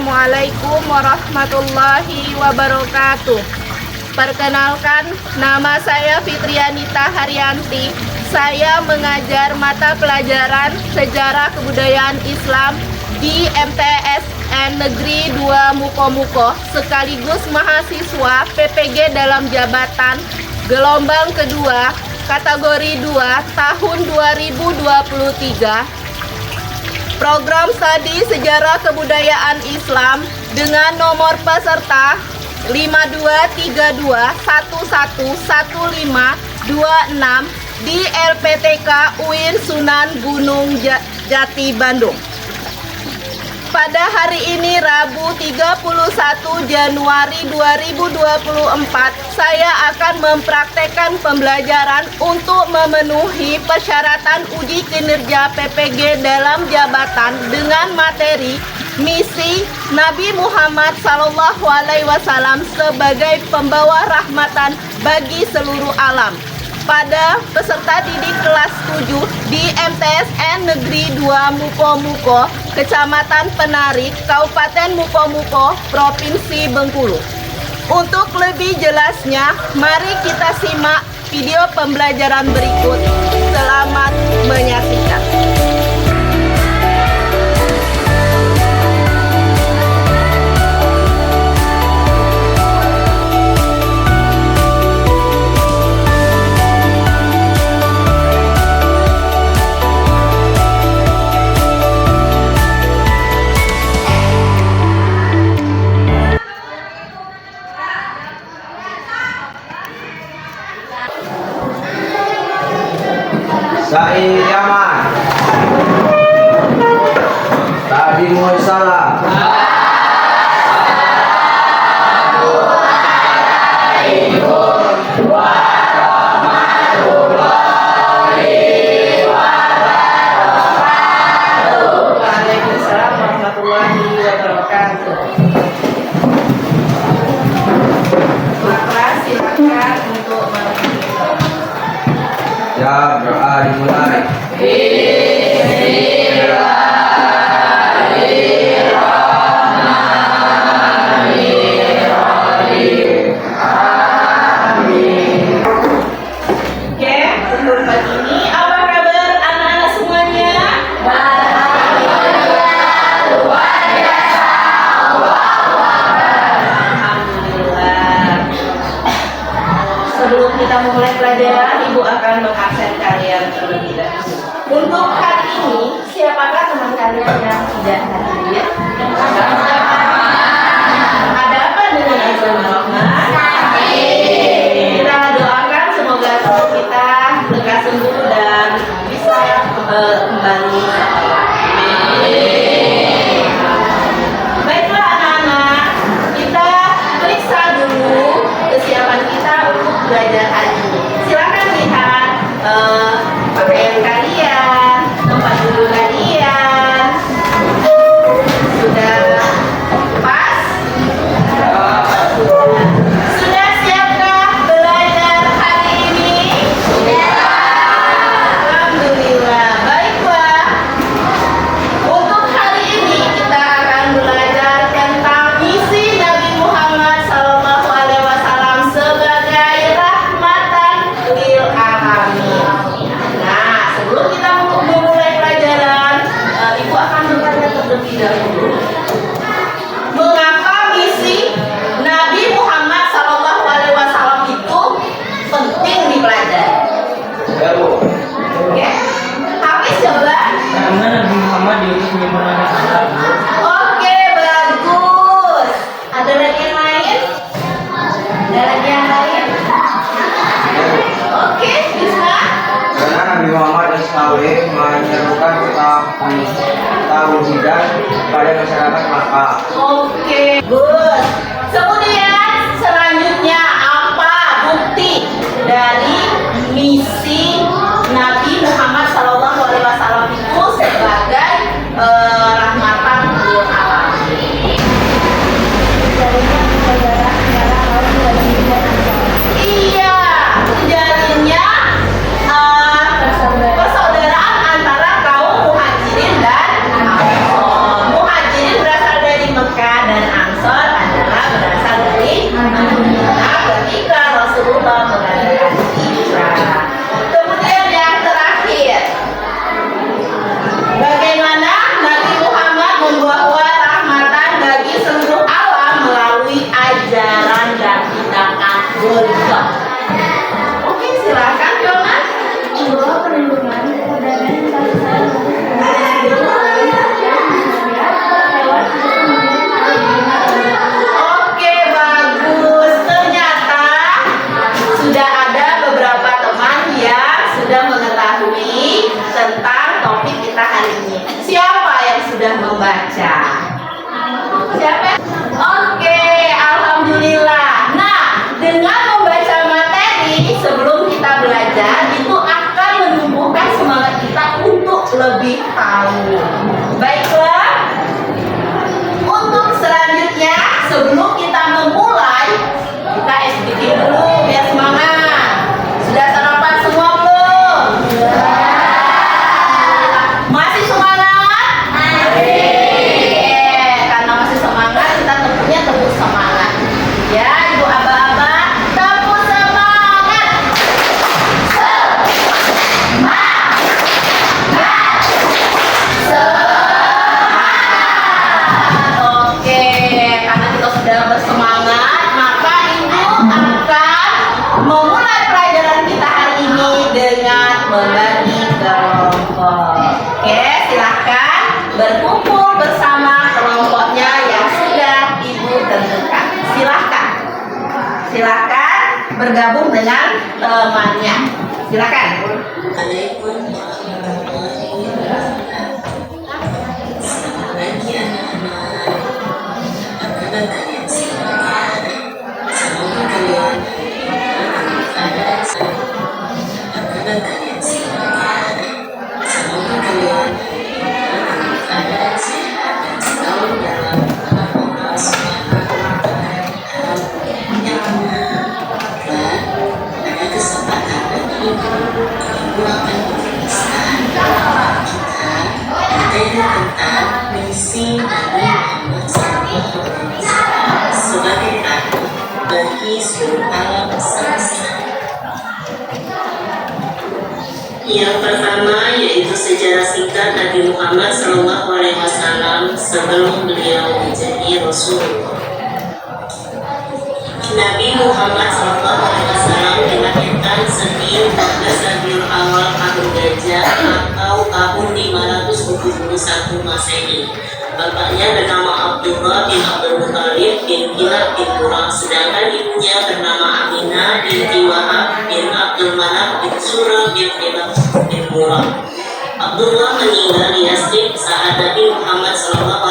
Assalamualaikum warahmatullahi wabarakatuh. Perkenalkan, nama saya Fitrianita Haryanti. Saya mengajar mata pelajaran Sejarah Kebudayaan Islam di MTSN Negeri 2 Muko-Muko, sekaligus mahasiswa PPG dalam jabatan gelombang kedua kategori 2 tahun 2023. Program studi Sejarah Kebudayaan Islam dengan nomor peserta 5232111526 di LPTK UIN Sunan Gunung Jati, Bandung. Pada hari ini Rabu 31 Januari 2024, saya akan mempraktekkan pembelajaran untuk memenuhi persyaratan uji kinerja PPG dalam jabatan dengan materi misi Nabi Muhammad SAW sebagai pembawa rahmatan bagi seluruh alam. Pada peserta didik kelas 7 di MTSN Negeri 2 Muko-Muko, Kecamatan Penarik, Kabupaten Muko-Muko, Provinsi Bengkulu. Untuk lebih jelasnya, mari kita simak video pembelajaran berikut. Selamat menyaksikan. Sa'i Yaman, Tadi Muhammad. Waalaikumsalam warahmatullahi wabarakatuh. Maka silakan untuk Ya, doa dimulai. Oke, untuk pagi ini apa kabar anak-anak semuanya? Alhamdulillah. Sebelum kita memulai pelajaran, Ibu akan mengabsen kalian terlebih dahulu. Untuk hari ini, siapakah teman kalian yang tidak hadir? Ada apa dengan Azan Rahman? Kita doakan semoga tubuh kita lekas sembuh dan bisa kembali sekolah. Baiklah anak-anak, kita periksa dulu kesiapan kita untuk belajar hari ini. Silakan lihat pakaian kalian, tempat duduk kalian. Sudah pas? Sudah siapkah belajar hari ini? Alhamdulillah. Baiklah. Untuk hari ini kita akan belajar tentang misi Nabi Muhammad SAW sebagai rahmatan lil alamin. Nah, sebelum kita memulai pelajaran, Ibu akan bertanya terlebih dahulu. Mengapa misi Nabi Muhammad SAW itu penting dipelajari? Oke, Hafiz coba. Karena Nabi Muhammad diutus menyempurnakan akhlak. Oke, bagus. Ada lagi yang lain? Ada lagi yang lain? Oke, bisa. Karena Nabi Muhammad SAW menyerukan tauhidan pada masyarakat Makkah. Oke, good. Kemudian selanjutnya apa bukti dari misi Nabi Muhammad SAW itu sebagai rahmatan lil alamin? Iya, jarinnya persaudaraan antara kaum muhajirin dan ansor. Muhajirin berasal dari Mekah. dan Ansor adalah berasal dari Madinah ketika Rasulullah mengadakan hijrah. Kemudian yang terakhir, bagaimana Nabi Muhammad membawa rahmatan bagi seluruh alam melalui ajaran dan tindakan beliau. Oke, silakan Jonas. Membawa perlindungan dan Oke, bagus. Ternyata sudah ada beberapa teman yang sudah mengetahui tentang topik kita hari ini. Siapa yang sudah membaca? Siapa? Oke, alhamdulillah. Nah, dengan membaca materi sebelum kita belajar itu akan menumbuhkan semangat kita untuk lebih tahu. Baiklah. Untuk selanjutnya, sebelum kita memulai, kita SBK dulu biar semangat. Sudah sarapan semua belum? Masih semangat? Karena masih semangat, kita tentunya tepuk semangat. Ya, ibu aba-aba, tepuk semangat. Oke, karena kita sudah bersemangat, maka ibu akan memulai pelajaran kita hari ini dengan membagi kelompok. Oke, silahkan berkumpul bersama kelompoknya yang sudah ibu tentukan. Silahkan bergabung dengan temannya. Silahkan. tentang misi Nabi Muhammad SAW sebagai anak bagi seluruh alam semesta. Yang pertama yaitu sejarah singkat Nabi Muhammad SAW sebelum beliau menjadi Rasulullah. Nabi Muhammad SAW dilahirkan Senin 14 Rabiul Awal tahun Gajah atau tahun 571 Masehi. Bapaknya bernama Abdullah bin Abdul Muthalib bin Kilab bin Murrah, sedangkan ibunya bernama Aminah binti Wahab bin Abdul Manaf bin Surah bin Kilab bin Murrah. Abdullah meninggal di Yastrib saat Nabi Muhammad SAW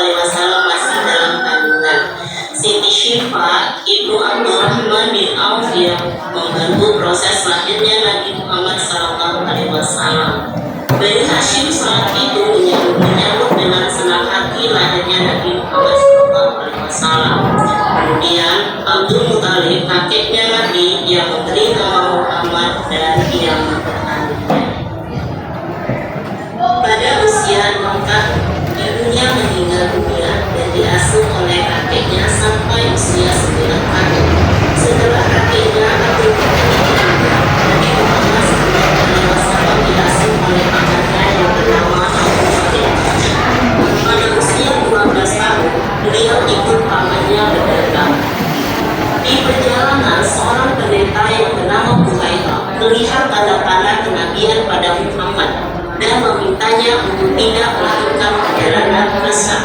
masih dalam kandungan. Siti Syifa ibnu Abdurrahman bin Auf yang membantu proses lahirnya Nabi Muhammad SAW. Bani Hashim saat itu menyambut dengan senang hati lahirnya Nabi Muhammad SAW. Kemudian Abdul Muthalib, kakeknya Nabi, yang memberi nama Muhammad dan yang mempertahankannya. Pada usia 6 tahun, ibunya meninggal dunia dan diasuh oleh kakeknya sampai usia 9 tahun. Setelah kakeknya Abdul Muthalib meninggal, Nabi Muhammad SAW diasuh oleh pamannya yang bernama Abu Bakar. Pada usia 12 tahun, beliau ikut pamannya berdagang. Di perjalanan, seorang pendeta yang bernama Buhairah melihat tanda-tanda kenabian pada Muhammad dan memintanya untuk tidak melakukan perjalanan ke Syam.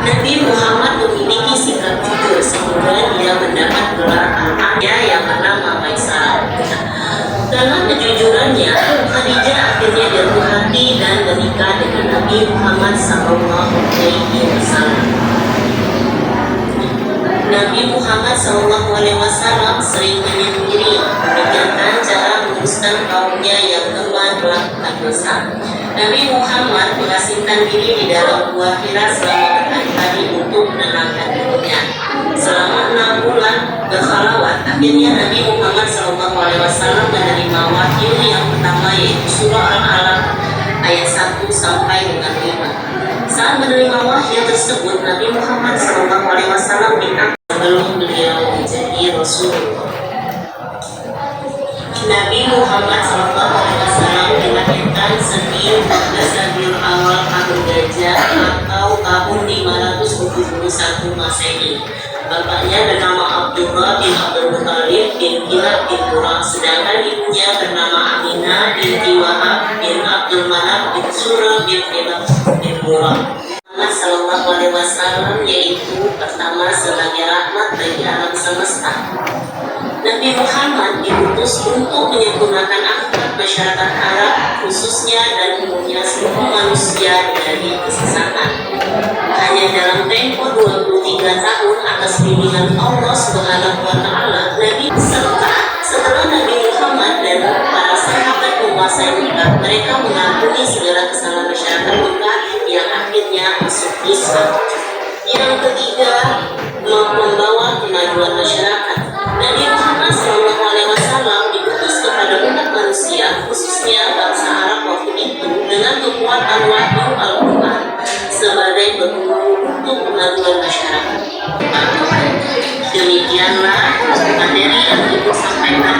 Nabi Muhammad memiliki sikap jujur sehingga dia mendapat gelar anaknya yang bernama Maisarah. Dalam kejujurannya, Khadijah akhirnya jatuh hati dan menikah dengan Nabi Muhammad SAW. Nabi Muhammad SAW sering menyendiri, meninggalkan cara menguruskan kaumnya yang lemah melakukan dosa. Nabi Muhammad mengasingkan diri di dalam gua Hira selama berhari-hari untuk menenangkan dirinya. Selama 6 bulan berkhalawat, akhirnya Nabi Muhammad SAW menerima wahyu yang pertama yaitu surah Al-Alaq ayat 1 sampai dengan 5. Saat menerima wahyu tersebut, Nabi Muhammad SAW sebelum beliau menjadi Rasulullah. Nabi Muhammad SAW dilahirkan Sabiul Awal tahun Gajah atau tahun 571 Masehi. Bapaknya bernama Abdullah bin Abdul Muthalib bin Kilab bin Murrah, sedangkan ibunya bernama Aminah binti Wahab bin Abdul Manaf bin Surah bin Kilab bin Murrah. Muhammad Sallallahu Alaihi Wasallam yaitu pertama sebagai rahmat bagi alam semesta. Nabi Muhammad diutus untuk menyempurnakan akhlak masyarakat Arab, khususnya dan umumnya seluruh manusia dari kesesatan. Hanya dalam tempo 23 tahun atas bimbingan Allah Subhanahu wa Ta'ala, Nabi setelah Nabi Muhammad dan para sahabat menguasai Mekah, mereka mengampuni segala kesalahan masyarakat Mekah yang akhirnya masuk Islam. Yang ketiga, membawa kemajuan masyarakat. Nabi Muhammad SAW diutus kepada umat manusia, khususnya bangsa Arab waktu itu, dengan kekuatan wahyu Al-Quran sebagai penghulu untuk kemajuan masyarakat. Demikianlah materi yang ibu sampaikan.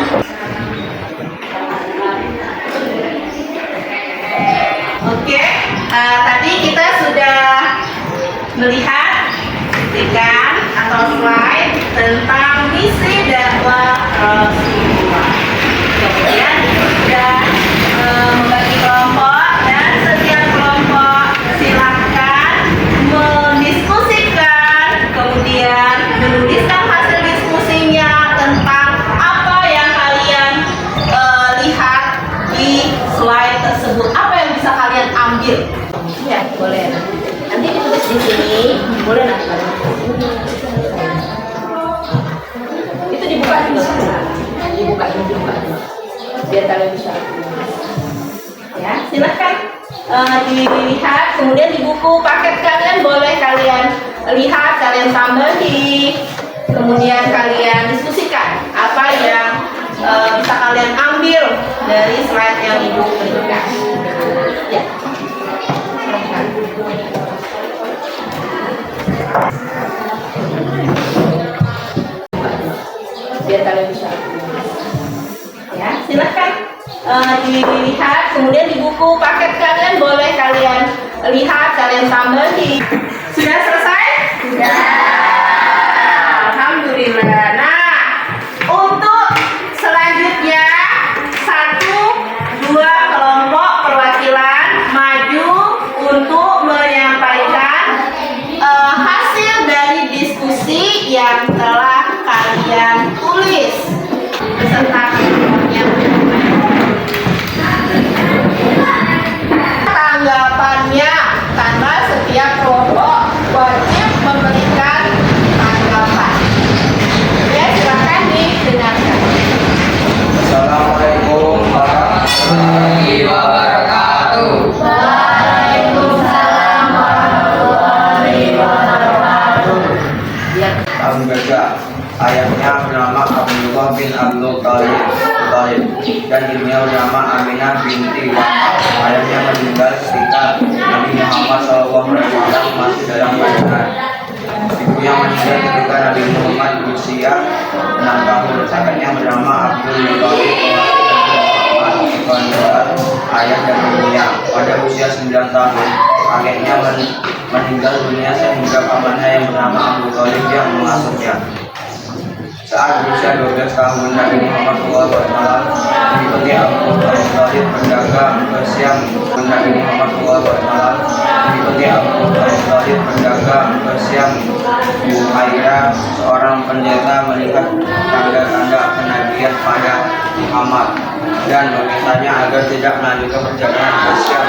Oke, tadi kita sudah melihat atau slide tentang misi dakwah Rasulullah. Kemudian sudah membagi kelompok dan setiap kelompok silahkan mendiskusikan, kemudian menuliskan hasil diskusinya tentang apa yang kalian lihat di slide tersebut. Apa yang bisa kalian ambil? Ya, boleh. Nanti ditulis di sini, boleh nanti. Itu dibuka juga, dibuka, biar kalian bisa. Ya, silahkan dilihat. Kemudian di buku paket kalian boleh kalian lihat, kalian tambahi, kemudian kalian diskusikan apa yang bisa kalian ambil dari slide yang ibu berikan. Ya. Biar kalian bisa. Ya, silahkan dilihat. Kemudian di buku paket kalian boleh kalian lihat, kalian tambahi. Sudah selesai? Sudah. Alhamdulillah. Nah, untuk selanjutnya 1-2 kelompok perwakilan maju untuk menyampaikan hasil dari diskusi yang telah kalian tulis beserta kelompoknya. Tanggapannya, karena setiap kelompok wajib memberikan tanggapan. Ya, silakan didengarkan. Assalamualaikum warahmatullahi wabarakatuh. Waalaikumsalam warahmatullahi wabarakatuh. Ya. Tahun Gajah, ayahnya bernama Abdullah bin Abdul Talib dan ibunya bernama Aminah binti Wahab. Ayahnya meninggal ketika Nabi Muhammad SAW masih dalam kandungan. Ibunya meninggal ketika Nabi Muhammad berusia 6 tahun. Kakaknya bernama Abdul Muthalib, ayah dan ibunya. Pada usia 9 tahun, kakeknya meninggal dunia sehingga pamannya yang bernama Abu Thalib yang mengasuhnya. Saat berusia 12 tahun, Nabi Muhammad SAW mengikuti Abu Thalib berdagang ke Syam. Nabi Muhammad SAW mengikuti Abu Thalib berdagang ke Syam. Buhairah, seorang pendeta, melihat tanda-tanda kenabian pada Muhammad dan memintanya agar tidak melanjutkan perjalanan ke Syam.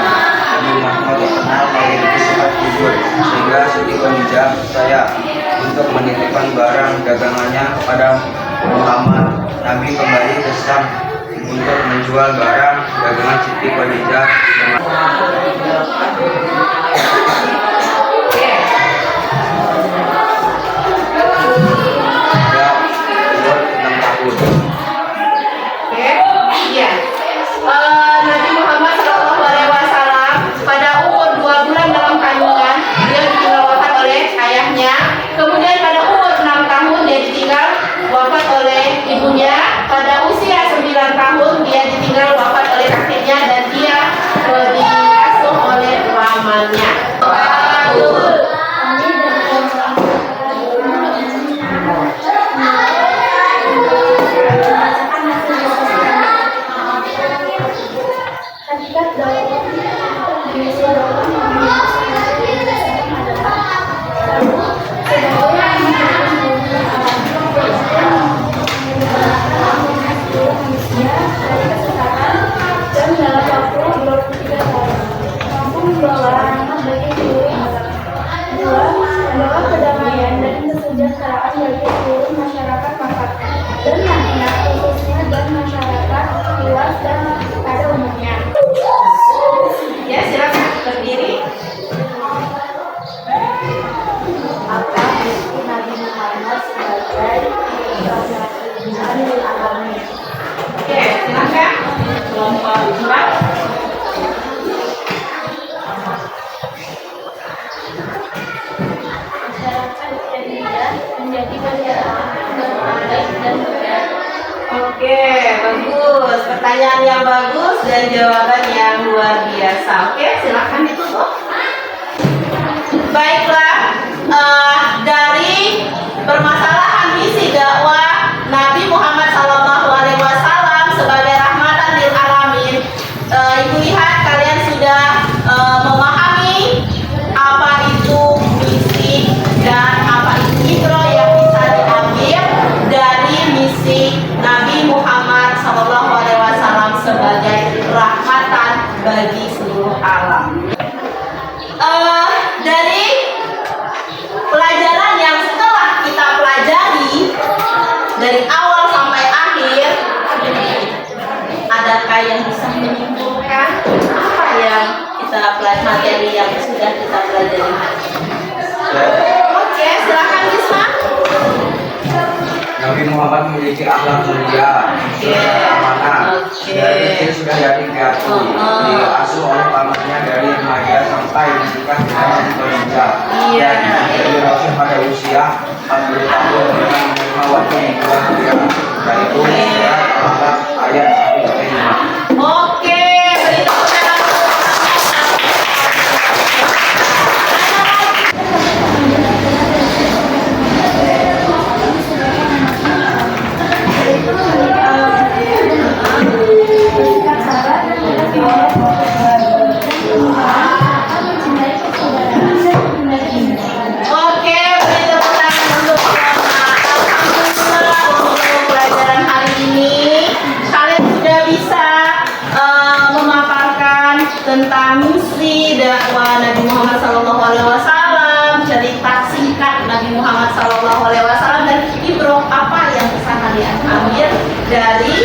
Nabi Muhammad terkenal memiliki sifat jujur sehingga Siti Khadijah percaya untuk menitipkan barang dagangannya kepada Muhammad. Nabi kembali ke Syam untuk menjual barang dagangan Siti Khadijah. Nabi Muhammad SAW pada umur 2 bulan dalam kandungan Kemudian pada umur 6 tahun dia ditinggal wafat oleh ibunya. Pada usia 9 tahun dia ditinggal wafat oleh kakeknya dan dia diasuh oleh pamannya. Hakikat dakwah misi dakwah dan dalam waktu 23 tahun mampu membawa rahmat bagi seluruh alam. Dua, membawa kedamaian dan kesejahteraan bagi seluruh masyarakat Makkah dan Madinah khususnya dan masyarakat luas dan pada umumnya. Ya, silakan berdiri. Apa misi Nabi Muhammad sebagai rahmatan lil alamin? Oke, silakan. Kelompok 4. Masyarakat jadinya menjadi masyarakat yang baik dan benar. Oke, bagus. Pertanyaan yang bagus dan jawaban yang luar biasa. Oke, silakan ditutup. Baiklah, dari permasalahan misi dakwah Nabi Muhammad SAW sebagai rahmatan lil alamin, Ibu lihat kalian sudah memahami apa itu misi dan apa itu ibro yang bisa diambil dari misi Nabi Muhammad SAW sebagai rahmatan bagi seluruh alam. Dari pelajaran yang setelah kita pelajari dari awal sampai akhir, adakah yang bisa menyimpulkan apa yang kita pelajari, materi yang sudah kita pelajari? Oke, silakan Bisma. Nabi Muhammad memiliki akhlak mulia, amanah, dari kecil sudah jadi piatu, diasuh oleh pamannya dari remaja sampai menikah dengan bekerja. Dan menjadi rasul pada usia 40 tahun dengan menerima wajib yang mulia, yaitu surat ayat 1-5. Oke, beri tepuk tangan. Oke, beri tepuk tangan untuk Alhamdulillah untuk pelajaran hari ini. Kalian sudah bisa memaparkan tentang misi dakwah Nabi Muhammad SAW, cerita singkat Nabi Muhammad SAW, dan ibroh apa yang bisa kalian ambil dari